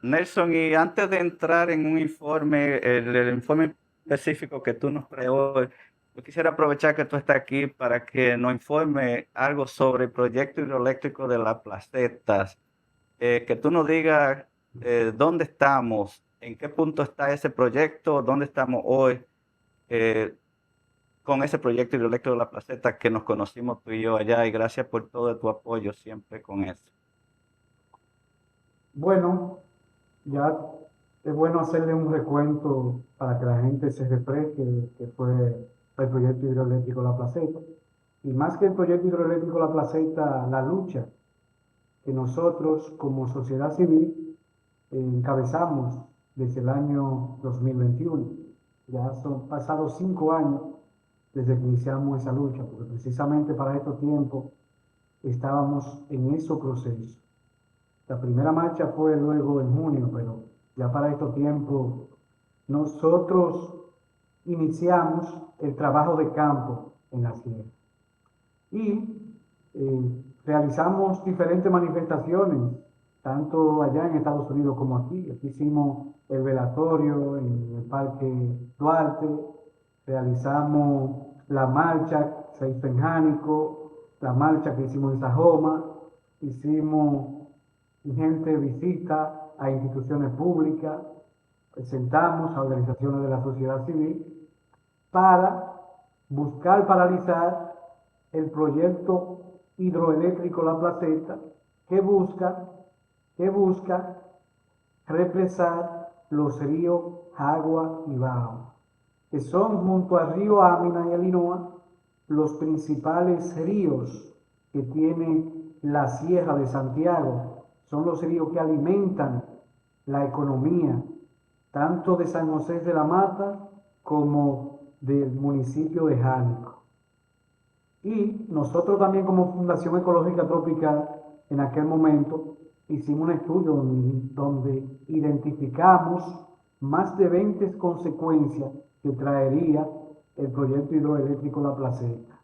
Nelson, y antes de entrar en un informe, el informe específico que tú nos traes hoy, yo quisiera aprovechar que tú estás aquí para que nos informe algo sobre el proyecto hidroeléctrico de las placetas, que tú nos digas dónde estamos, en qué punto está ese proyecto, dónde estamos hoy eh, con ese proyecto hidroeléctrico de la placeta que nos conocimos tú y yo allá, y gracias por todo tu apoyo siempre con eso. Bueno, ya es bueno hacerle un recuento para que la gente se refresque que fue el proyecto hidroeléctrico La Placeta. Y más que el proyecto hidroeléctrico La Placeta, la lucha que nosotros como sociedad civil encabezamos desde el año 2021. Ya son pasados 5 años desde que iniciamos esa lucha, porque precisamente para estos tiempos estábamos en ese proceso. La primera marcha fue luego en junio, pero ya para estos tiempos nosotros iniciamos el trabajo de campo en la sierra y realizamos diferentes manifestaciones, tanto allá en Estados Unidos como aquí. Aquí hicimos el velatorio en el Parque Duarte, realizamos la marcha que se hizo en Jánico, la marcha que hicimos en Sajoma, hicimos gente visita a instituciones públicas, presentamos a organizaciones de la sociedad civil para buscar paralizar el proyecto hidroeléctrico La Placeta que busca, que busca represar los ríos Jagua y Bao, que son junto al río Amina y el Inoa los principales ríos que tiene la Sierra de Santiago. Son los ríos que alimentan la economía tanto de San José de la Mata como del municipio de Jánico. Y nosotros también como Fundación Ecológica Tropical, en aquel momento, hicimos un estudio donde identificamos más de 20 consecuencias que traería el proyecto hidroeléctrico La Placeta.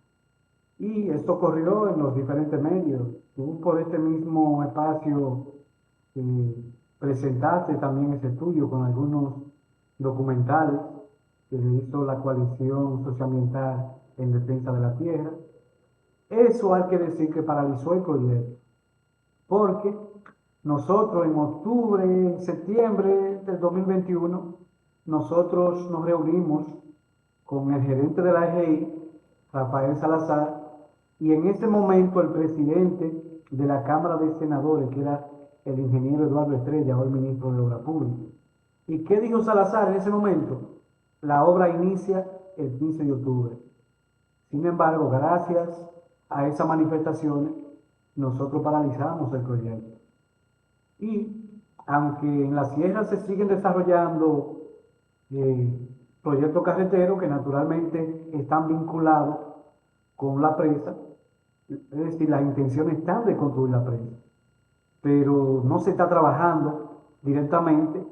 Y esto ocurrió en los diferentes medios. Tú por este mismo espacio presentaste también ese estudio con algunos documentales que hizo la coalición socioambiental en defensa de la tierra. Eso hay que decir que paralizó el proyecto, porque nosotros en octubre, septiembre del 2021, nosotros nos reunimos con el gerente de la EGI, Rafael Salazar, y en ese momento el presidente de la Cámara de Senadores, que era el ingeniero Eduardo Estrella, hoy ministro de Obras Públicas. ¿Y qué dijo Salazar en ese momento? La obra inicia el 15 de octubre. Sin embargo, gracias a esas manifestaciones, nosotros paralizamos el proyecto. Y aunque en la sierra se siguen desarrollando proyectos carreteros que naturalmente están vinculados con la presa, es decir, las intenciones están de construir la presa, pero no se está trabajando directamente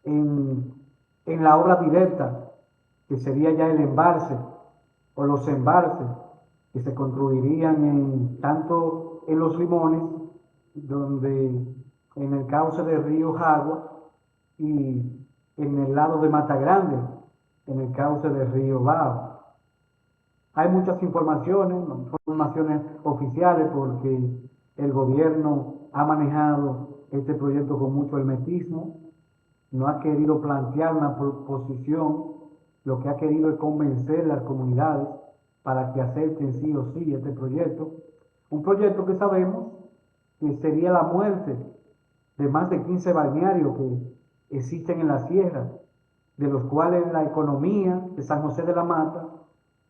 en, en la obra directa, que sería ya el embalse o los embalses que se construirían tanto en Los Limones, donde en el cauce del río Jagua, y en el lado de Mata Grande, en el cauce del río Bao. Hay muchas informaciones, no informaciones oficiales, porque el gobierno ha manejado este proyecto con mucho hermetismo, no ha querido plantear una posición, lo que ha querido es convencer a las comunidades para que acepten sí o sí este proyecto. Un proyecto que sabemos que sería la muerte de más de 15 balnearios que existen en la sierra, de los cuales la economía de San José de la Mata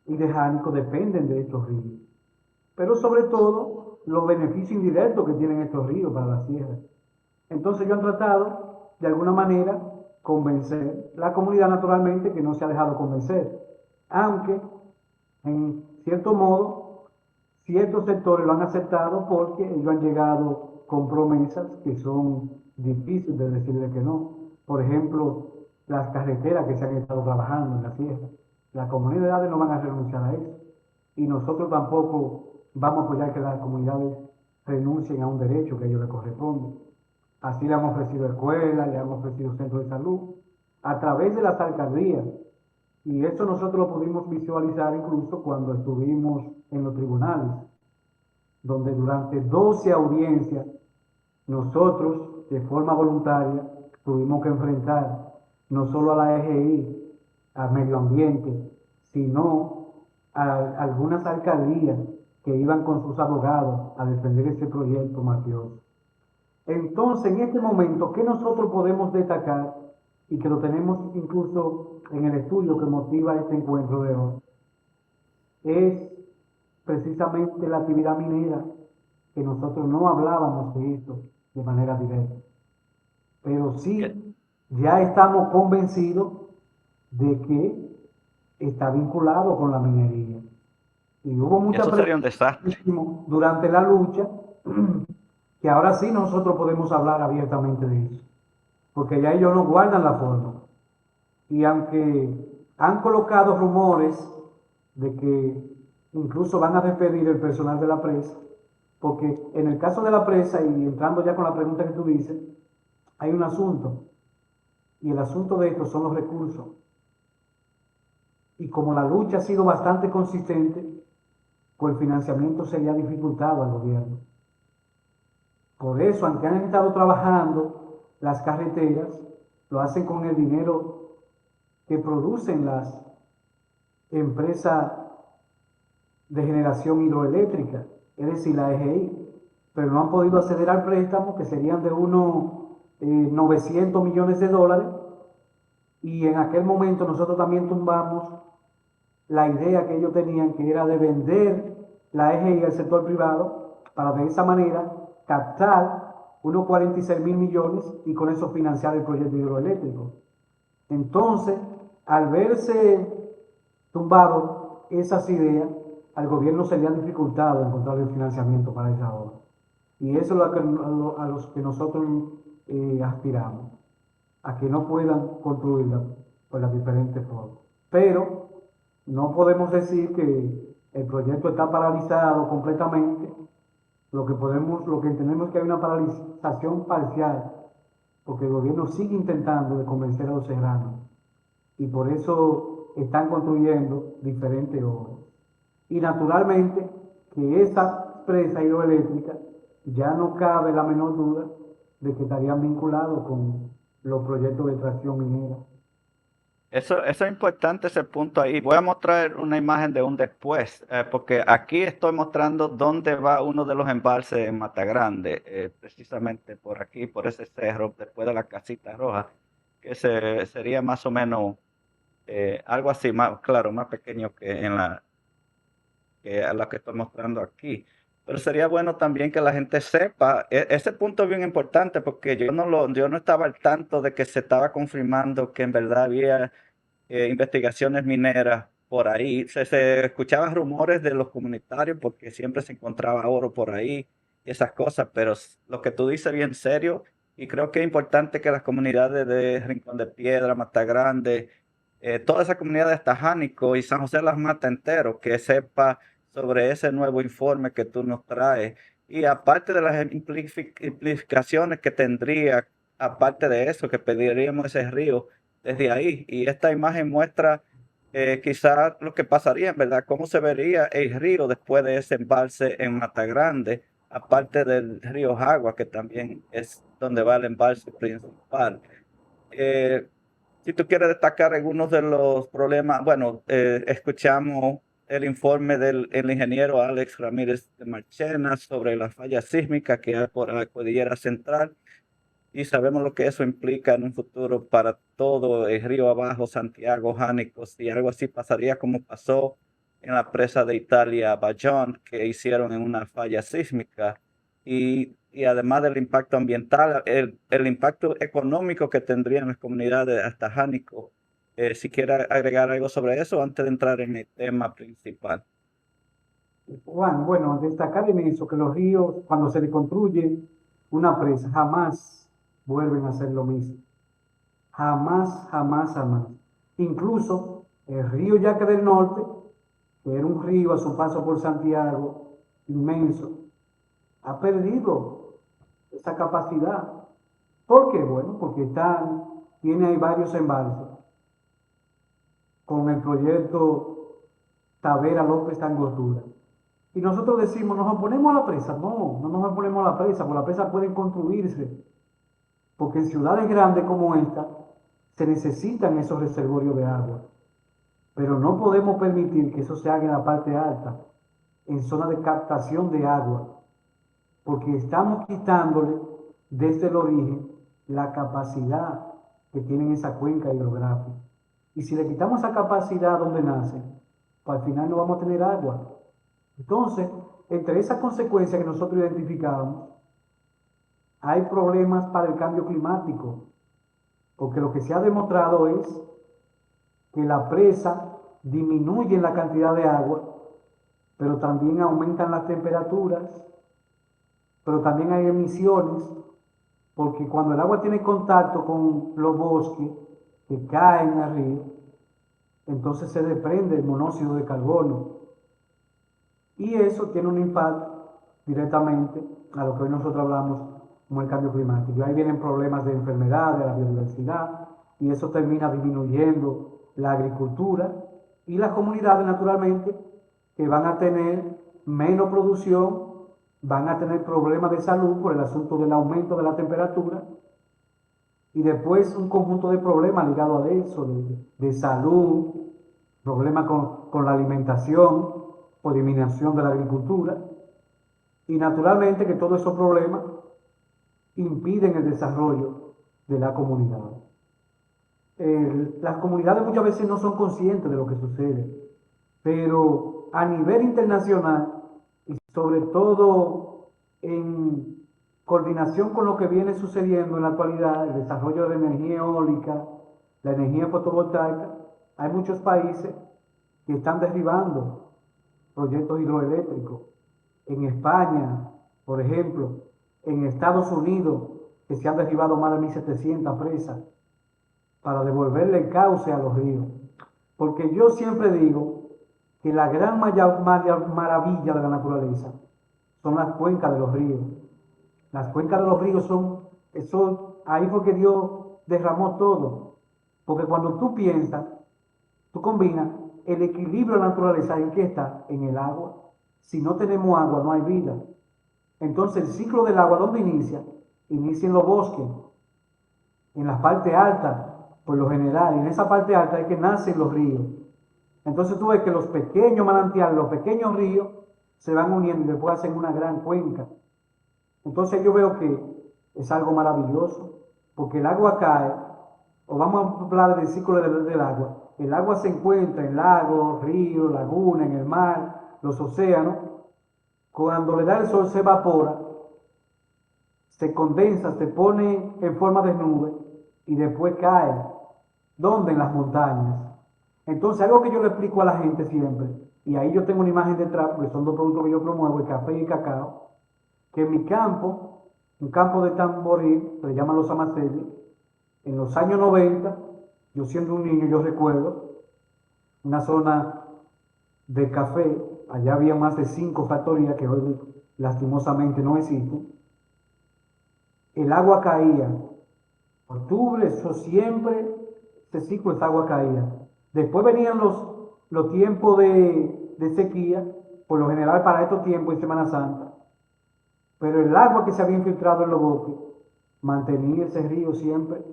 y de Jánico dependen de estos ríos. Pero sobre todo los beneficios indirectos que tienen estos ríos para la sierra. Entonces yo he tratado de alguna manera convencer la comunidad, naturalmente que no se ha dejado convencer, aunque en cierto modo ciertos sectores lo han aceptado porque ellos han llegado con promesas que son difíciles de decirle que no. Por ejemplo, las carreteras que se han estado trabajando en la sierra. Las comunidades no van a renunciar a eso. Y nosotros tampoco vamos a apoyar que las comunidades renuncien a un derecho que a ellos les corresponde. Así le han ofrecido escuelas, le han ofrecido centros de salud, a través de las alcaldías. Y eso nosotros lo pudimos visualizar incluso cuando estuvimos en los tribunales, donde durante 12 audiencias nosotros, de forma voluntaria, tuvimos que enfrentar no solo a la EGI, al medio ambiente, sino a algunas alcaldías que iban con sus abogados a defender ese proyecto mafioso. Entonces, en este momento, ¿qué nosotros podemos destacar y que lo tenemos incluso en el estudio que motiva este encuentro de hoy? Es precisamente la actividad minera, que nosotros no hablábamos de esto de manera directa, pero Que- sí ya estamos convencidos de que está vinculado con la minería. Y hubo Y mucha eso sería presión un desastre. durante la lucha, que ahora sí nosotros podemos hablar abiertamente de eso, porque ya ellos no guardan la forma. Y aunque han colocado rumores de que incluso van a despedir el personal de la presa, porque en el caso de la presa, y entrando ya con la pregunta que tú dices, hay un asunto, y el asunto de esto son los recursos. Y como la lucha ha sido bastante consistente, pues el financiamiento se le ha dificultado al gobierno. Por eso, aunque han estado trabajando las carreteras, lo hacen con el dinero que producen las empresas de generación hidroeléctrica, es decir, la EGI, pero no han podido acceder al préstamo, que serían de unos 900 millones de dólares, y en aquel momento nosotros también tumbamos la idea que ellos tenían, que era de vender la EGI al sector privado, para de esa manera captar unos 46 mil millones y con eso financiar el proyecto hidroeléctrico. Entonces, al verse tumbado esas ideas, al gobierno se le han dificultado encontrar el financiamiento para esa obra. Y eso es a los que nosotros aspiramos, a que no puedan construirla por las diferentes formas. Pero no podemos decir que el proyecto está paralizado completamente. Lo que entendemos es que hay una paralización parcial, porque el gobierno sigue intentando de convencer a los serranos y por eso están construyendo diferentes obras. Y naturalmente que esa presa hidroeléctrica ya no cabe la menor duda de que estarían vinculados con los proyectos de extracción minera. Eso es importante ese punto ahí. Voy a mostrar una imagen de un después, porque aquí estoy mostrando dónde va uno de los embalses en Mata Grande, precisamente por aquí, por ese cerro, después de la Casita Roja, que sería más o menos algo así, más claro, más pequeño que a la que estoy mostrando aquí. Pero sería bueno también que la gente sepa, ese punto es bien importante porque yo no estaba al tanto de que se estaba confirmando que en verdad había investigaciones mineras por ahí. Se escuchaban rumores de los comunitarios porque siempre se encontraba oro por ahí y esas cosas, pero lo que tú dices bien serio y creo que es importante que las comunidades de Rincón de Piedra, Mata Grande, toda esa comunidad de Tajánico y San José de las Matas entero, que sepa sobre ese nuevo informe que tú nos traes. Y aparte de las implicaciones que tendría, aparte de eso, que pediríamos ese río desde ahí. Y esta imagen muestra quizás lo que pasaría, ¿verdad? Cómo se vería el río después de ese embalse en Mata Grande, aparte del río Jagua, que también es donde va el embalse principal. Eh, si tú quieres destacar algunos de los problemas, bueno, escuchamos el informe del el ingeniero Alex Ramírez de Marchena sobre la falla sísmica que hay por la cordillera central y sabemos lo que eso implica en un futuro para todo el río abajo, Santiago, Jánico, si algo así pasaría como pasó en la presa de Italia, Bayón, que hicieron en una falla sísmica. Y además del impacto ambiental, el impacto económico que tendrían las comunidades hasta Jánico. Si quiere agregar algo sobre eso antes de entrar en el tema principal. Juan, bueno, destacar en eso que los ríos, cuando se le construye una presa, jamás vuelven a ser lo mismo. Jamás, jamás, jamás. Incluso el río Yaque del Norte, que era un río a su paso por Santiago, inmenso, ha perdido esa capacidad. ¿Por qué? Bueno, porque tiene ahí varios embalses con el proyecto Tavera López Angostura. Y nosotros decimos, nos oponemos a la presa. No, no nos oponemos a la presa, porque la presa puede construirse. Porque en ciudades grandes como esta se necesitan esos reservorios de agua. Pero no podemos permitir que eso se haga en la parte alta, en zona de captación de agua, porque estamos quitándole desde el origen la capacidad que tienen esa cuenca hidrográfica. Y si le quitamos esa capacidad donde nace, pues al final no vamos a tener agua. Entonces, entre esas consecuencias que nosotros identificamos, hay problemas para el cambio climático, porque lo que se ha demostrado es que la presa disminuye la cantidad de agua, pero también aumentan las temperaturas, pero también hay emisiones, porque cuando el agua tiene contacto con los bosques que caen arriba, entonces se desprende el monóxido de carbono. Y eso tiene un impacto directamente a lo que hoy nosotros hablamos como el cambio climático. Y ahí vienen problemas de enfermedad, de la biodiversidad, y eso termina disminuyendo la agricultura y las comunidades, naturalmente, que van a tener menos producción, van a tener problemas de salud por el asunto del aumento de la temperatura, y después un conjunto de problemas ligados a eso, de salud, problemas con la alimentación, por eliminación de la agricultura, y naturalmente que todos esos problemas impiden el desarrollo de la comunidad. Las comunidades muchas veces no son conscientes de lo que sucede, pero a nivel internacional y sobre todo en coordinación con lo que viene sucediendo en la actualidad, el desarrollo de la energía eólica, la energía fotovoltaica, hay muchos países que están derribando proyectos hidroeléctricos. En España, por ejemplo, en Estados Unidos, que se han derribado más de 1.700 presas para devolverle el cauce a los ríos. Porque yo siempre digo que la gran maravilla de la naturaleza son las cuencas de los ríos. Las cuencas de los ríos ahí porque Dios derramó todo. Porque cuando tú piensas, tú combinas el equilibrio de la naturaleza, ¿en qué está? En el agua. Si no tenemos agua, no hay vida. Entonces el ciclo del agua, ¿dónde inicia? Inicia en los bosques, en la parte alta, por lo general. Y en esa parte alta es que nacen los ríos. Entonces tú ves que los pequeños manantiales, los pequeños ríos, se van uniendo y después hacen una gran cuenca. Entonces yo veo que es algo maravilloso, porque el agua cae, o vamos a hablar del ciclo del agua. El agua se encuentra en lagos, ríos, lagunas, en el mar, los océanos. Cuando le da el sol se evapora, se condensa, se pone en forma de nube y después cae. ¿Dónde? En las montañas. Entonces, algo que yo le explico a la gente siempre, y ahí yo tengo una imagen detrás, porque son dos productos que yo promuevo, el café y el cacao, que en mi campo, un campo de Tamboril, se le llaman los Amaceles, en los años 90, yo siendo un niño, yo recuerdo una zona de café, allá había más de 5 factorías que hoy lastimosamente no existen. El agua caía, octubre, eso siempre, ese ciclo, esa agua caía. Después venían los tiempos de sequía, por lo general para estos tiempos en Semana Santa. Pero el agua que se había infiltrado en los bosques mantenía ese río siempre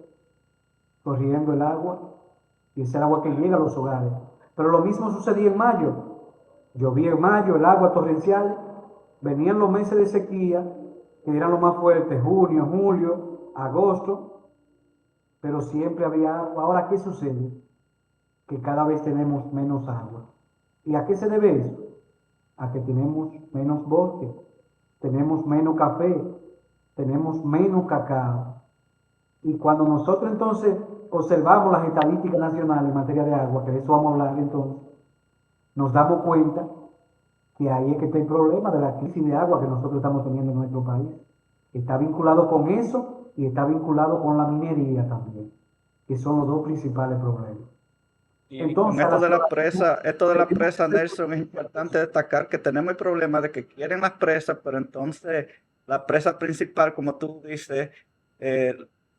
corriendo el agua, y es el agua que llega a los hogares. Pero lo mismo sucedía en mayo. Llovía en mayo, el agua torrencial, venían los meses de sequía, que eran los más fuertes, junio, julio, agosto, pero siempre había agua. Ahora, ¿qué sucede? Que cada vez tenemos menos agua. ¿Y a qué se debe eso? A que tenemos menos bosque, tenemos menos café, tenemos menos cacao. Y cuando nosotros entonces observamos las estadísticas nacionales en materia de agua, que de eso vamos a hablar entonces, nos damos cuenta que ahí es que está el problema de la crisis de agua que nosotros estamos teniendo en nuestro país. Está vinculado con eso y está vinculado con la minería también, que son los dos principales problemas. Y con Entonces, a la esto de la presa, Nelson, es importante destacar que tenemos el problema de que quieren las presas, pero entonces la presa principal, como tú dices,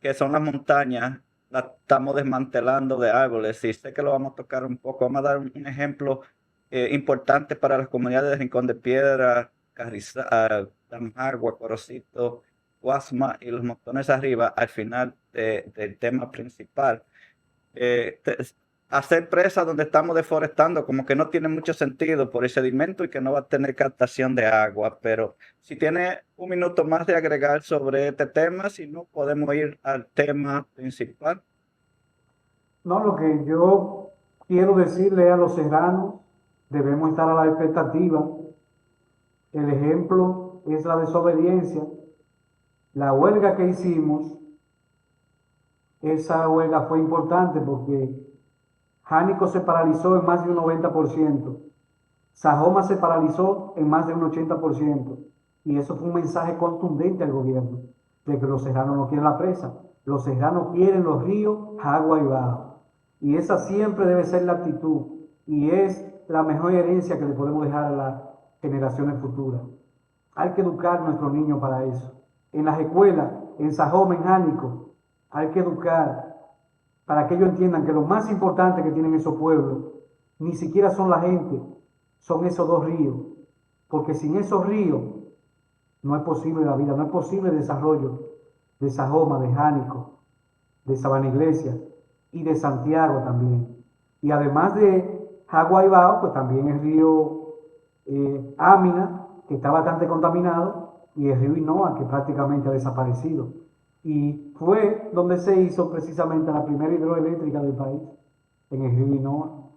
que son las montañas, las estamos desmantelando de árboles. Y sé que lo vamos a tocar un poco. Vamos a dar un ejemplo importante para las comunidades de Rincón de Piedra, Carrizal, Damagua, Corocito, Guasma y los montones arriba al final del tema principal. Eh, te- Hacer presas donde estamos deforestando como que no tiene mucho sentido por el sedimento y que no va a tener captación de agua, pero si tiene un minuto más de agregar sobre este tema, si no, podemos ir al tema principal. No, lo que yo quiero decirle a los serranos, debemos estar a la expectativa. El ejemplo es la desobediencia. La huelga que hicimos, esa huelga fue importante porque Jánico se paralizó en más de un 90%. Sajoma se paralizó en más de un 80%. Y eso fue un mensaje contundente al gobierno de que los serranos no quieren la presa. Los serranos quieren los ríos, agua y bajo. Y esa siempre debe ser la actitud. Y es la mejor herencia que le podemos dejar a las generaciones futuras. Hay que educar a nuestros niños para eso. En las escuelas, en Sajoma, en Jánico, hay que educar para que ellos entiendan que lo más importante que tienen esos pueblos ni siquiera son la gente, son esos dos ríos. Porque sin esos ríos no es posible la vida, no es posible el desarrollo de Sajoma, de Jánico, de Sabana Iglesia y de Santiago también. Y además de Jagua y Bao, pues también el río Ámina, que está bastante contaminado, y el río Inoa, que prácticamente ha desaparecido. Y fue donde se hizo precisamente la primera hidroeléctrica del país, en el río Inoa.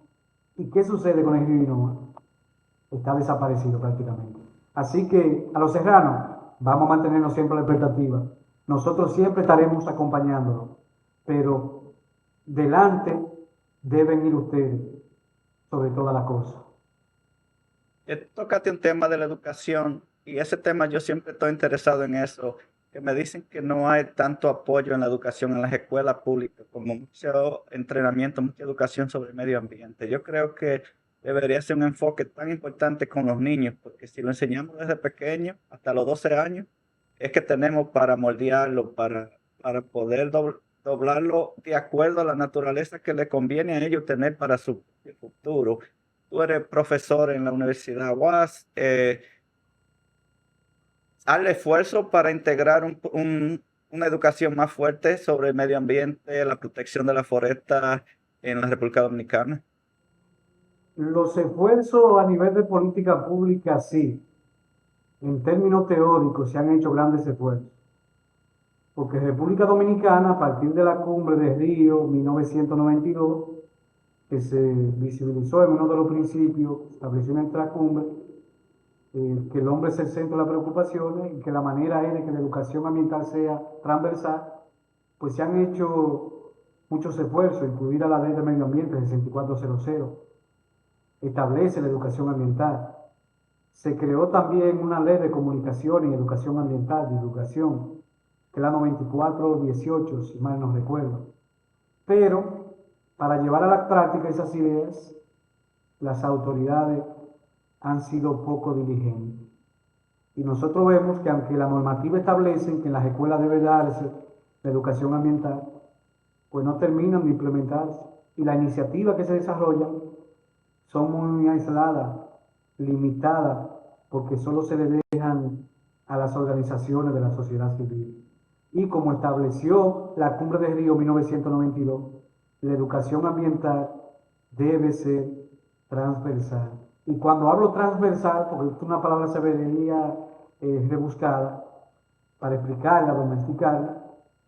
¿Y qué sucede con el río Inoa? Está desaparecido prácticamente. Así que a los serranos vamos a mantenernos siempre a la expectativa. Nosotros siempre estaremos acompañándolos, pero delante deben ir ustedes sobre todas las cosas. Tócate un tema de la educación y ese tema yo siempre estoy interesado en eso, que me dicen que no hay tanto apoyo en la educación en las escuelas públicas, como mucho entrenamiento, mucha educación sobre el medio ambiente. Yo creo que debería ser un enfoque tan importante con los niños, porque si lo enseñamos desde pequeños, hasta los 12 años, es que tenemos para moldearlo, para poder doblarlo de acuerdo a la naturaleza que le conviene a ellos tener para su futuro. Tú eres profesor en la Universidad UAS, hazle esfuerzo para integrar una educación más fuerte sobre el medio ambiente, la protección de la foresta en la República Dominicana. Los esfuerzos a nivel de política pública, sí, en términos teóricos se han hecho grandes esfuerzos. Porque República Dominicana, a partir de la cumbre de Río 1992, que se visibilizó en uno de los principios, estableció en esta cumbre, que el hombre es el centro de las preocupaciones y que la manera es de que la educación ambiental sea transversal, pues se han hecho muchos esfuerzos, incluida la ley de medio ambiente 6400, establece la educación ambiental. Se creó también una ley de comunicación y educación ambiental, de educación, que es la 9418, si mal no recuerdo. Pero para llevar a la práctica esas ideas, las autoridades han sido poco diligentes. Y nosotros vemos que aunque la normativa establece que en las escuelas debe darse la educación ambiental, pues no terminan de implementarse. Y las iniciativas que se desarrollan son muy aisladas, limitadas, porque solo se le dejan a las organizaciones de la sociedad civil. Y como estableció la Cumbre de Río 1992, la educación ambiental debe ser transversal. Y cuando hablo transversal, porque es una palabra se vería rebuscada, para explicarla, domesticarla,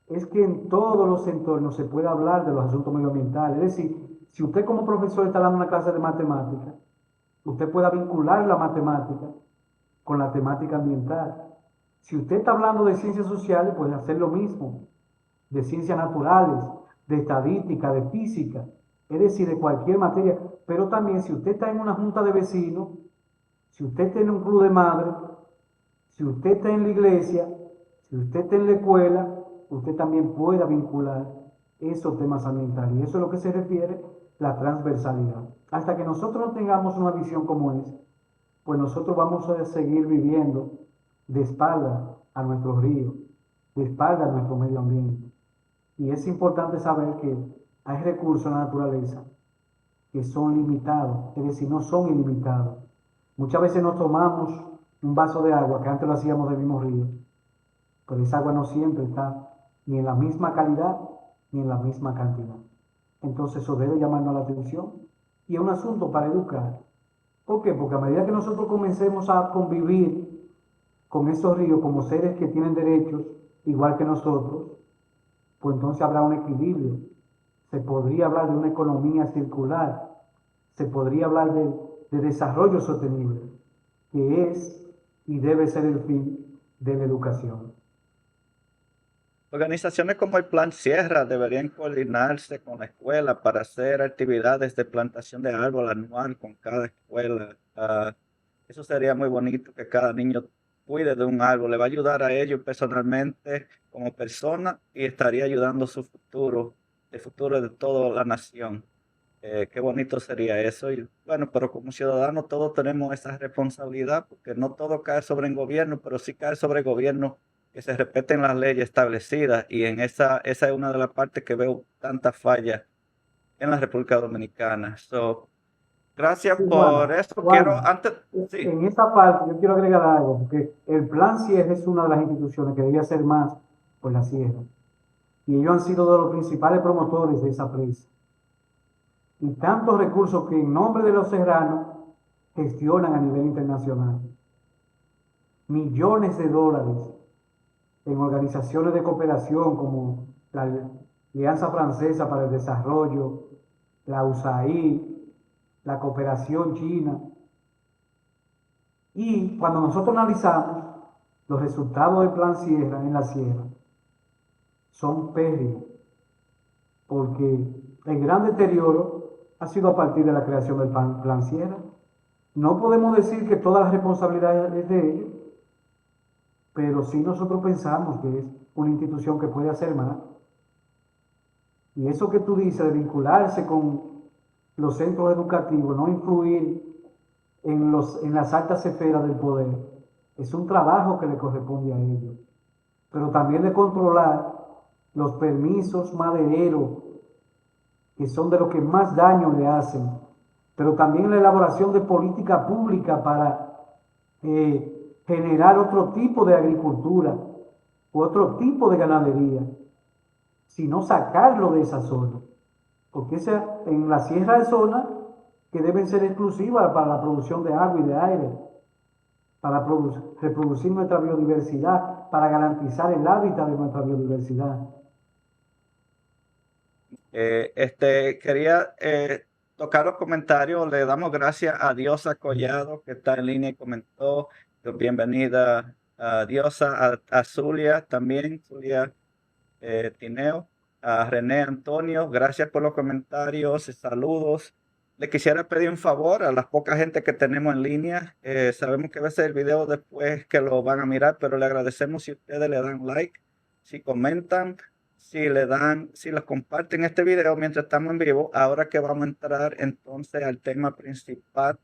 es que en todos los entornos se puede hablar de los asuntos medioambientales. Es decir, si usted como profesor está dando una clase de matemática, usted pueda vincular la matemática con la temática ambiental. Si usted está hablando de ciencias sociales, puede hacer lo mismo, de ciencias naturales, de estadística, de física, es decir, de cualquier materia. Pero también si usted está en una junta de vecinos, si usted está en un club de madres, si usted está en la iglesia, si usted está en la escuela, usted también pueda vincular esos temas ambientales. Y eso es lo que se refiere la transversalidad. Hasta que nosotros no tengamos una visión como esa, pues nosotros vamos a seguir viviendo de espalda a nuestros ríos, de espalda a nuestro medio ambiente. Y es importante saber que hay recursos en la naturaleza que son limitados, es decir, no son ilimitados. Muchas veces nos tomamos un vaso de agua, que antes lo hacíamos del mismo río, pero esa agua no siempre está ni en la misma calidad ni en la misma cantidad. Entonces eso debe llamarnos la atención y es un asunto para educar. ¿Por qué? Porque a medida que nosotros comencemos a convivir con esos ríos como seres que tienen derechos igual que nosotros, pues entonces habrá un equilibrio. Se podría hablar de una economía circular, se podría hablar de desarrollo sostenible, que es y debe ser el fin de la educación. Organizaciones como el Plan Sierra deberían coordinarse con la escuela para hacer actividades de plantación de árbol anual con cada escuela. Eso sería muy bonito que cada niño cuide de un árbol. Le va a ayudar a ellos personalmente como persona y estaría ayudando a su futuro, el futuro de toda la nación. Qué bonito sería eso. Y bueno, pero como ciudadanos todos tenemos esa responsabilidad porque no todo cae sobre el gobierno, pero sí cae sobre el gobierno que se respeten las leyes establecidas y en esa es una de las partes que veo tantas fallas en la República Dominicana. So, gracias Sí, por eso. Quiero Juan, antes, sí, en esa parte yo quiero agregar algo, porque el Plan Sierra es una de las instituciones que debería hacer más por la sierra. Y ellos han sido de los principales promotores de esa presa. Y tantos recursos que en nombre de los serranos gestionan a nivel internacional. Millones de dólares en organizaciones de cooperación como la Alianza Francesa para el Desarrollo, la USAID, la cooperación china. Y cuando nosotros analizamos los resultados del Plan Sierra en la sierra, son pérdidos, porque el gran deterioro ha sido a partir de la creación del Plan Sierra. No podemos decir que toda la responsabilidad es de ellos, pero sí nosotros pensamos que es una institución que puede hacer más. Y eso que tú dices de vincularse con los centros educativos, no influir en las altas esferas del poder, es un trabajo que le corresponde a ellos. Pero también de controlar los permisos madereros, que son de los que más daño le hacen, pero también la elaboración de política pública para generar otro tipo de agricultura, otro tipo de ganadería, sino sacarlo de esa zona. Porque en la sierra hay zonas que deben ser exclusivas para la producción de agua y de aire, para reproducir nuestra biodiversidad, para garantizar el hábitat de nuestra biodiversidad. quería tocar los comentarios. Le damos gracias a Diosa Collado que está en línea y comentó. Bienvenida a Diosa, a Zulia también, Zulia Tineo, a René Antonio, gracias por los comentarios y saludos. Le quisiera pedir un favor a las poca gente que tenemos en línea. Sabemos que va a ser el video después que lo van a mirar, pero le agradecemos si ustedes le dan like, si comentan, si les comparten este video mientras estamos en vivo. Ahora que vamos a entrar entonces al tema principal